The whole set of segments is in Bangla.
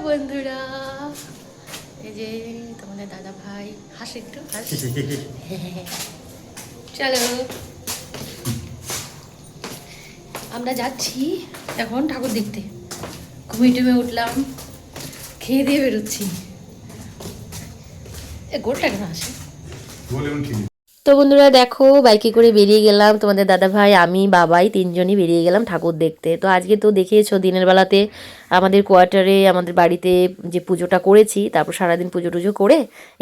বন্ধুরা, এই যে তোমাদের দাদা ভাই হাসি একটু হাস। চলো আমরা যাচ্ছি এখন ঠাকুর দেখতে। ঘুমিয়ে টুমে উঠলাম, খেয়ে দিয়ে বেরোচ্ছি। গোলটা কেন আসে? তো বন্ধুরা দেখো, বাইকে করে বেরিয়ে গেলাম, তোমাদের দাদা ভাই আমি বাবাই তিনজনই বেরিয়ে গেলাম ঠাকুর দেখতে। তো আজকে তো দেখিয়েছো দিনের বেলাতে আমাদের কোয়ার্টারে আমাদের বাড়িতে যে পুজোটা করেছি, তারপর সারাদিন পুজো টুজো করে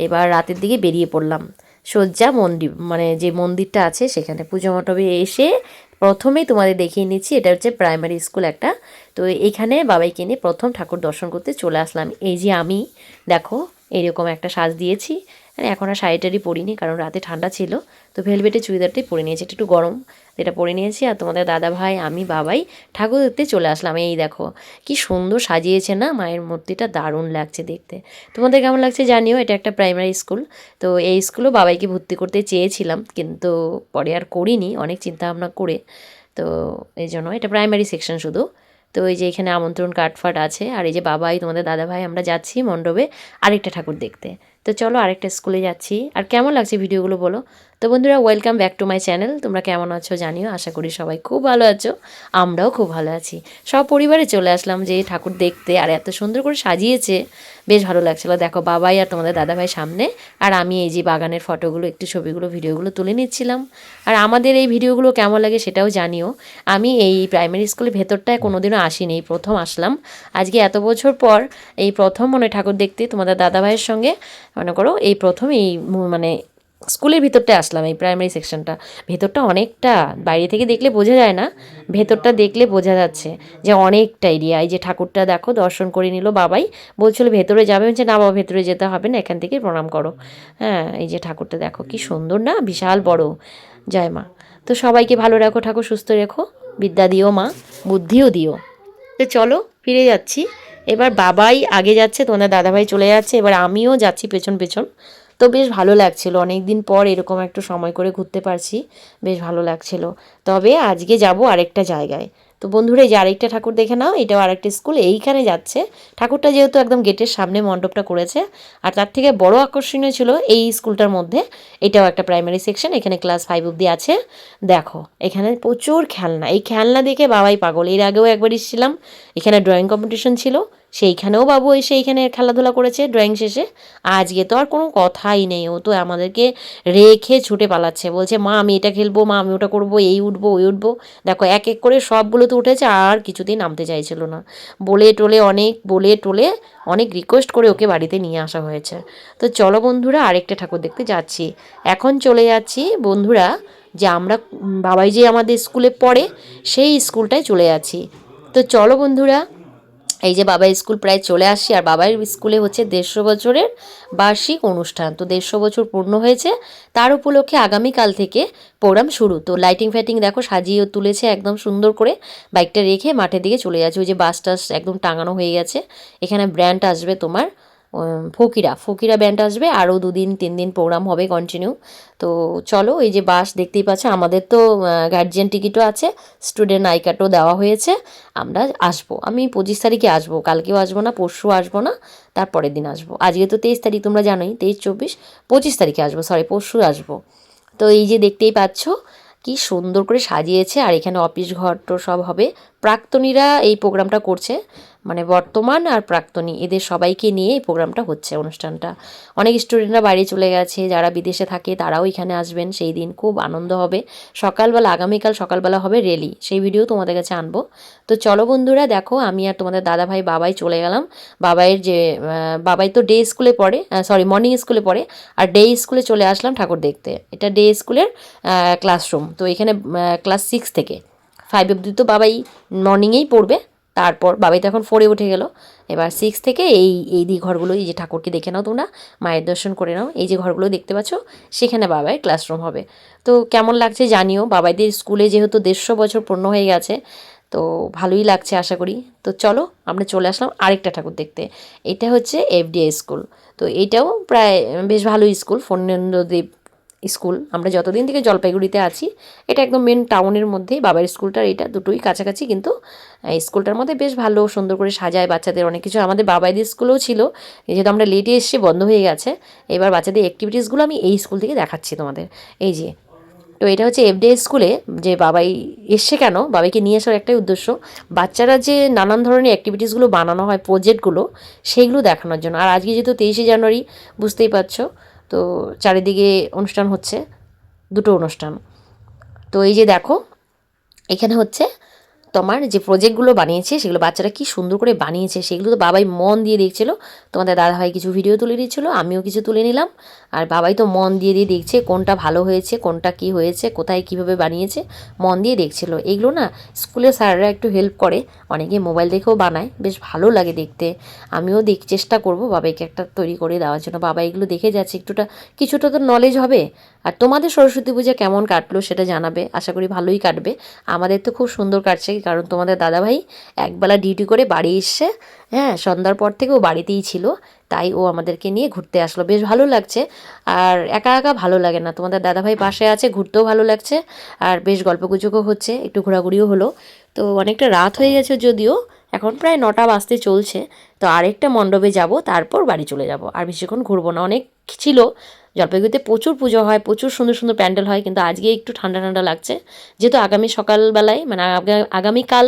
এবার রাতের দিকে বেরিয়ে পড়লাম সজ্জা মন্দির, মানে যে মন্দিরটা আছে সেখানে পুজো মণ্ডপে এসে প্রথমেই তোমাদের দেখিয়ে নিচ্ছি। এটা হচ্ছে প্রাইমারি স্কুল একটা। তো এখানে বাবাইকে নিয়ে প্রথম ঠাকুর দর্শন করতে চলে আসলাম। এই যে আমি দেখো এরকম একটা সাজ দিয়েছি, মানে এখন আর শাড়িটারি পরিনি কারণ রাতে ঠান্ডা ছিল, তো ভেলভেটের চুড়িদারটাই পরে নিয়েছি, একটু গরম যেটা পরে নিয়েছি। আর তোমাদের দাদা ভাই আমি বাবাই ঠাকুর দেখতে চলে আসলাম। এই দেখো কি সুন্দর সাজিয়েছে না মায়ের মূর্তিটা, দারুণ লাগছে দেখতে। তোমাদের কেমন লাগছে জানিও। এটা একটা প্রাইমারি স্কুল। তো এই স্কুলও বাবাইকে ভর্তি করতে চেয়েছিলাম, কিন্তু পরে আর করিনি অনেক চিন্তা ভাবনা করে। তো এই জন্য এটা প্রাইমারি সেকশন শুধু। তো এই যে এখানে আমন্ত্রণ কার্ড ফাট আছে, আর এই যে বাবাই তোমাদের দাদা ভাই আমরা যাচ্ছি মণ্ডপে আরেকটা ঠাকুর দেখতে। তো চলো আরেকটা স্কুলে যাচ্ছি। আর কেমন লাগছে ভিডিওগুলো বলো। তো বন্ধুরা welcome back to my channel. তোমরা কেমন আছো জানিও, আশা করি সবাই খুব ভালো আছো, আমরাও খুব ভালো আছি। সব পরিবারে চলে আসলাম যে ঠাকুর দেখতে, আর এত সুন্দর করে সাজিয়েছে, বেশ ভালো লাগছিলো। দেখো বাবাই আর তোমাদের দাদাভাই সামনে, আর আমি এই যে বাগানের ফটোগুলো একটু ছবিগুলো ভিডিওগুলো তুলে নিচ্ছিলাম। আর আমাদের এই ভিডিওগুলো কেমন লাগে সেটাও জানিও। আমি এই প্রাইমারি স্কুলের ভেতরটায় কোনোদিনও আসিনি, এই প্রথম আসলাম। আজকে এত বছর পর এই প্রথম মনে ঠাকুর দেখতে তোমাদের দাদাভাইয়ের সঙ্গে, মনে করো এই প্রথম এই মানে স্কুলের ভিতরটা আসলাম, এই প্রাইমারি সেকশনটা। ভেতরটা অনেকটা, বাইরে থেকে দেখলে বোঝা যায় না, ভেতরটা দেখলে বোঝা যাচ্ছে যে অনেকটা এরিয়া। এই যে ঠাকুরটা দেখো দর্শন করে নিল বাবাই, বলছিল ভেতরে যাবে, হচ্ছে না বাবা ভেতরে যেতে হবে না, এখান থেকে প্রণাম করো। হ্যাঁ এই যে ঠাকুরটা দেখো কি সুন্দর না, বিশাল বড়। জয় মা। তো সবাইকে ভালো রাখো, ঠাকুর সুস্থ রেখো, বিদ্যা দিও মা, বুদ্ধিও দিও। তো চলো ফিরে যাচ্ছি। এবার বাবাই আগে যাচ্ছে, তোমাদের দাদাভাই চলে যাচ্ছে, এবার আমিও যাচ্ছি পেছন পেছন। তো বেশ ভালো লাগছিল, অনেক দিন পর এরকম একটু সময় করে ঘুরতে পারছি, বেশ ভালো লাগছিল। তবে আজকে যাব আরেকটা জায়গায়। তো বন্ধুরা এই যে আরেকটা ঠাকুর দেখে নাও, এটাও আরেকটা স্কুল, এইখানে যাচ্ছে ঠাকুরটা, যেহেতু একদম গেটের সামনে মণ্ডপটা করেছে। আর তার থেকে বড় আকর্ষণীয় ছিল এই স্কুলটার মধ্যে, এটাও একটা প্রাইমারি সেকশন, এখানে ক্লাস 5 অবধি আছে। দেখো এখানে প্রচুর খেলনা, এই খেলনা দেখে বাবাই পাগল। এর আগেও একবার এসেছিলাম, এখানে ড্রয়িং কম্পিটিশন ছিল, সেইখানেও বাবু এসে এইখানে খেলাধুলা করেছে ড্রয়িং শেষে। আজকে তো আর কোনো কথাই নেই, ও তো আমাদেরকে রেখে ছুটে পালাচ্ছে, বলছে মা আমি এটা খেলবো, মা আমি ওটা করবো, এই উঠবো ওই উঠবো। দেখো এক এক করে সবগুলো তো উঠেছে, আর কিছুতেই নামতে চাইছিল না। বলে টলে অনেক রিকোয়েস্ট করে ওকে বাড়িতে নিয়ে আসা হয়েছে। তো চলো বন্ধুরা আরেকটা ঠাকুর দেখতে যাচ্ছি। এখন চলে যাচ্ছি বন্ধুরা, যে আমরা বাবাই যে আমাদের স্কুলে পড়ে সেই স্কুলটায় চলে যাচ্ছি। তো চলো বন্ধুরা, এই যে বাবার স্কুল প্রায় চলে আসছি। আর বাবার স্কুলে হচ্ছে 150 বছরের বার্ষিক অনুষ্ঠান, তো 150 বছর পূর্ণ হয়েছে, তার উপলক্ষে আগামীকাল থেকে প্রোগ্রাম শুরু। তো লাইটিং ফাইটিং দেখো সাজিয়ে তুলেছে একদম সুন্দর করে। বাইকটা রেখে মাঠের দিকে চলে যাচ্ছে, ওই যে বাস টাস একদম টাঙানো হয়ে গেছে। এখানে ব্র্যান্ড আসবে তোমার ফকিরা ব্যান্ড আসবে, আরও 2-3 দিন প্রোগ্রাম হবে কন্টিনিউ। তো চলো এই যে বাস দেখতেই পাচ্ছ, আমাদের তো গার্জিয়ান টিকিটও আছে, স্টুডেন্ট আই কার্ডও দেওয়া হয়েছে। আমরা আসবো, আমি 25 তারিখে আসবো, কালকেও আসবো না, পরশু আসবো না, তারপরের দিন আসবো। আজকে তো 23 তারিখ, তোমরা জানোই 23, 24, 25 তারিখে আসবো, সরি পরশু আসবো। তো এই যে দেখতেই পাচ্ছ কি সুন্দর করে সাজিয়েছে। আর এখানে অফিস ঘর তো সব হবে। প্রাক্তনীরা এই প্রোগ্রামটা করছে, মানে বর্তমান আর প্রাক্তনী এদের সবাইকে নিয়ে এই প্রোগ্রামটা হচ্ছে, অনুষ্ঠানটা। অনেক স্টুডেন্টরা বাইরে চলে গেছে, যারা বিদেশে থাকে তারাও এখানে আসবেন, সেই দিন খুব আনন্দ হবে। সকালবেলা আগামীকাল সকালবেলা হবে রেলি, সেই ভিডিও তোমাদের কাছে আনবো। তো চলো বন্ধুরা দেখো, আমি আর তোমাদের দাদাভাই বাবাই চলে গেলাম। বাবাই তো ডে স্কুলে পড়ে, সরি মর্নিং স্কুলে পড়ে, আর ডে স্কুলে চলে আসলাম ঠাকুর দেখতে। এটা ডে স্কুলের ক্লাসরুম। তো এখানে ক্লাস 6 থেকে 5 অবধি তো বাবাই মর্নিংয়েই পড়বে, তারপর বাবাই তো এখন 4-এ উঠে গেল। এবার 6 থেকে এই ঘরগুলো, এই যে ঠাকুরকে দেখে নাও তোমরা, মায়ের দর্শন করে নাও, এই যে ঘরগুলো দেখতে পাচ্ছ সেখানে বাবাই ক্লাসরুম হবে। তো কেমন লাগছে জানিও, বাবাইদের স্কুলে যেহেতু 150 বছর পূর্ণ হয়ে গেছে, তো ভালোই লাগছে আশা করি। তো চলো আমরা চলে আসলাম আরেকটা ঠাকুর দেখতে। এটা হচ্ছে এফডিআই স্কুল। তো এটাও প্রায় বেশ ভালো স্কুল, ফণীন্দ্রদেব স্কুল। আমরা যতদিন থেকে জলপাইগুড়িতে আছি, এটা একদম মেন টাউনের মধ্যেই বাবার স্কুলটার, এটা দুটোই কাছাকাছি, কিন্তু স্কুলটার মধ্যে বেশ ভালো সুন্দর করে সাজায় বাচ্চাদের অনেক কিছু। আমাদের বাবাইদের স্কুলেও ছিল, যেহেতু আমরা লেটে এসে বন্ধ হয়ে গেছে। এবার বাচ্চাদের অ্যাক্টিভিটিসগুলো আমি এই স্কুল থেকে দেখাচ্ছি তোমাদের। এই যে, তো এটা হচ্ছে এফডে স্কুলে যে বাবাই এসছে কেন, বাবাইকে নিয়ে আসার একটাই উদ্দেশ্য, বাচ্চারা যে নানান ধরনের অ্যাক্টিভিটিসগুলো বানানো হয়, প্রজেক্টগুলো, সেইগুলো দেখানোর জন্য। আর আজকে যেহেতু 23শে জানুয়ারি, বুঝতেই পারছো, তো চারিদিকে অনুষ্ঠান হচ্ছে, দুটো অনুষ্ঠান। তো এই যে দেখো, এখানে হচ্ছে তোমার যে প্রজেক্টগুলো বানিয়েছে, সেগুলো বাচ্চারা কি সুন্দর করে বানিয়েছে, সেগুলো তো বাবাই মন দিয়ে দেখছিল। তোমাদের দাদাভাই কিছু ভিডিও তুলে দিচ্ছিলো, আমিও কিছু তুলে নিলাম। আর বাবাই তো মন দিয়ে দিয়ে দেখছে কোনটা ভালো হয়েছে, কোনটা কি হয়েছে, কোথায় কিভাবে বানিয়েছে, মন দিয়ে দেখছিল। এইগুলো না স্কুলের স্যাররা একটু হেল্প করে, অনেকে মোবাইল দেখেও বানায়, বেশ ভালো লাগে দেখতে। আমিও চেষ্টা করব বাবাইকে একটা তৈরি করে দেওয়ার জন্য। বাবা এগুলো দেখে যাচ্ছে, কিছুটা তো নলেজ হবে। আর তোমাদের সরস্বতী পূজা কেমন কাটলো সেটা জানাবে, আশা করি ভালোই কাটবে। আমাদের তো খুব সুন্দর কাটছে, কারণ তোমাদের দাদাভাই একবেলা ডিউটি করে বাড়ি এসছে, হ্যাঁ, সন্ধ্যার পর থেকে ও বাড়িতেই ছিল, তাই ও আমাদেরকে নিয়ে ঘুরতে আসলো, বেশ ভালো লাগছে। আর একা একা ভালো লাগে না, তোমাদের দাদাভাই পাশে আছে, ঘুরতেও ভালো লাগছে। আর বেশ গল্পগুজবও হচ্ছে, একটু ঘোরাঘুরিও হলো। তো অনেকটা রাত হয়ে গেছে যদিও, এখন প্রায় 9টা বাজতে চলছে। তো আরেকটা মণ্ডপে যাব, তারপর বাড়ি চলে যাব, আর বেশিক্ষণ ঘুরবো না। অনেক ছিল, জলপাইগুড়িতে প্রচুর পুজো হয়, প্রচুর সুন্দর সুন্দর প্যান্ডেল হয়, কিন্তু আজকে একটু ঠান্ডা ঠান্ডা লাগছে, যেহেতু আগামী সকালবেলায় মানে আগামীকাল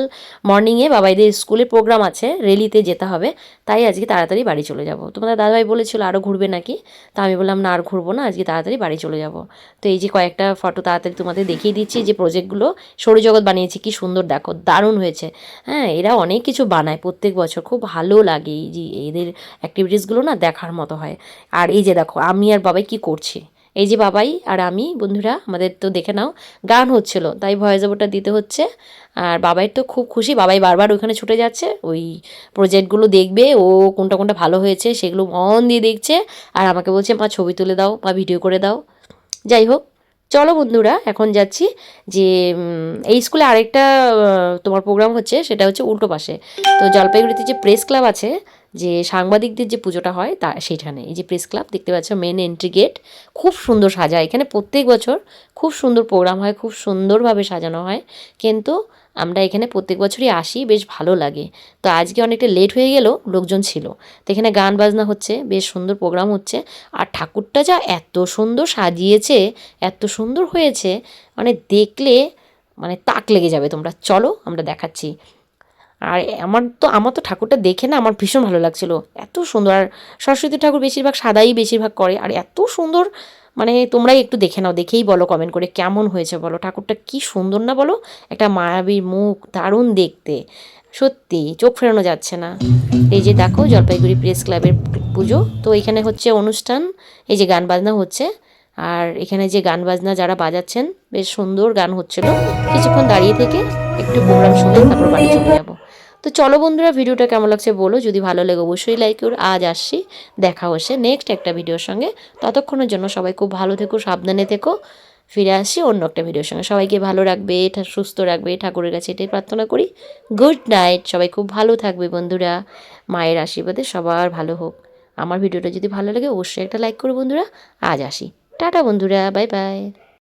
মর্নিংয়ে বাবাইদের স্কুলে প্রোগ্রাম আছে, রেলিতে যেতে হবে, তাই আজকে তাড়াতাড়ি বাড়ি চলে যাব। তোমাদের দাদাভাই বলেছিল আরও ঘুরবে নাকি, তা আমি বললাম না, আর ঘুরবো না, আজকে তাড়াতাড়ি বাড়ি চলে যাব। তো এই যে কয়েকটা ফটো তাড়াতাড়ি তোমাদের দেখিয়ে দিচ্ছি, যে প্রজেক্টগুলো সৌরজগৎ বানিয়েছে, কি সুন্দর দেখো, দারুণ হয়েছে। হ্যাঁ, এরা অনেক কিছু বানায় প্রত্যেক বছর, খুব ভালো লাগে এই যে এদের অ্যাক্টিভিটিসগুলো না, দেখার মতো হয়। আর এই যে দেখো আমি আর বাবাই কি করছি, এই যে বাবাই আর আমি, বন্ধুরা আমাদের তো দেখে নাও, গান হচ্ছিল, তাই ভয়েস ওভারটা দিতে হচ্ছে। আর বাবাই তো খুব খুশি, বাবাই বারবার ওখানে ছুটে যাচ্ছে, ওই প্রজেক্টগুলো দেখবে, ও কোনটা কোনটা ভালো হয়েছে সেগুলো মন দিয়ে দেখছে, আর আমাকে বলছে মা ছবি তুলে দাও, মা ভিডিও করে দাও। যাই হোক, চলো বন্ধুরা, এখন যাচ্ছি যে এই স্কুলে আরেকটা তোমার প্রোগ্রাম হচ্ছে, সেটা হচ্ছে উল্টো পাশে। তো জলপাইগুড়িতে যে প্রেস ক্লাব আছে, যে সাংবাদিকদের যে পুজোটা হয়, তা সেখানে এই যে প্রেস ক্লাব দেখতে পাচ্ছ, মেন এন্ট্রি গেট, খুব সুন্দর সাজায় এখানে, প্রত্যেক বছর খুব সুন্দর প্রোগ্রাম হয়, খুব সুন্দরভাবে সাজানো হয়। কিন্তু আমরা এখানে প্রত্যেক বছরই আসি, বেশ ভালো লাগে। তো আজকে অনেকটা লেট হয়ে গেল, লোকজন ছিল, তো এখানে গান বাজনা হচ্ছে, বেশ সুন্দর প্রোগ্রাম হচ্ছে। আর ঠাকুরটা যা এত সুন্দর সাজিয়েছে, এত সুন্দর হয়েছে, মানে দেখলে মানে তাক লেগে যাবে। তোমরা চলো, আমরা দেখাচ্ছি। আর আমার তো ঠাকুরটা দেখে না আমার ভীষণ ভালো লাগছিল, এত সুন্দর। আর সরস্বতী ঠাকুর বেশিরভাগ সাদাই বেশিরভাগ করে, আর এত সুন্দর, মানে তোমরাই একটু দেখে নাও, দেখেই বলো কমেন্ট করে কেমন হয়েছে বলো, ঠাকুরটা কি সুন্দর না বলো, একটা মায়াবী মুখ, দারুণ দেখতে, সত্যি চোখ ফেরানো যাচ্ছে না। এই যে দেখো জলপাইগুড়ি প্রেস ক্লাবের পুজো, তো এখানে হচ্ছে অনুষ্ঠান, এই যে গান বাজনা হচ্ছে। আর এখানে যে গান বাজনা যারা বাজাচ্ছেন, বেশ সুন্দর গান হচ্ছিল, কিছুক্ষণ দাঁড়িয়ে থেকে একটু প্রোগ্রাম শুনে তারপর বাড়ি চলে যাবো। তো চলো বন্ধুরা, ভিডিওটা কেমন লাগছে বলো, যদি ভালো লাগে অবশ্যই লাইক করো। আজ আসছি, দেখা হচ্ছে নেক্সট একটা ভিডিওর সঙ্গে, ততক্ষণের জন্য সবাই খুব ভালো থেকো, সাবধানে থেকো। ফিরে আসছি অন্য একটা ভিডিওর সঙ্গে, সবাইকে ভালো রাখবে, সুস্থ রাখবে, ঠাকুরের কাছে এটাই প্রার্থনা করি। গুড নাইট, সবাই খুব ভালো থাকবে বন্ধুরা, মায়ের আশীর্বাদে সবার ভালো হোক। আমার ভিডিওটা যদি ভালো লাগে অবশ্যই একটা লাইক করো বন্ধুরা। আজ আসি, টাটা বন্ধুরা, বাই বাই।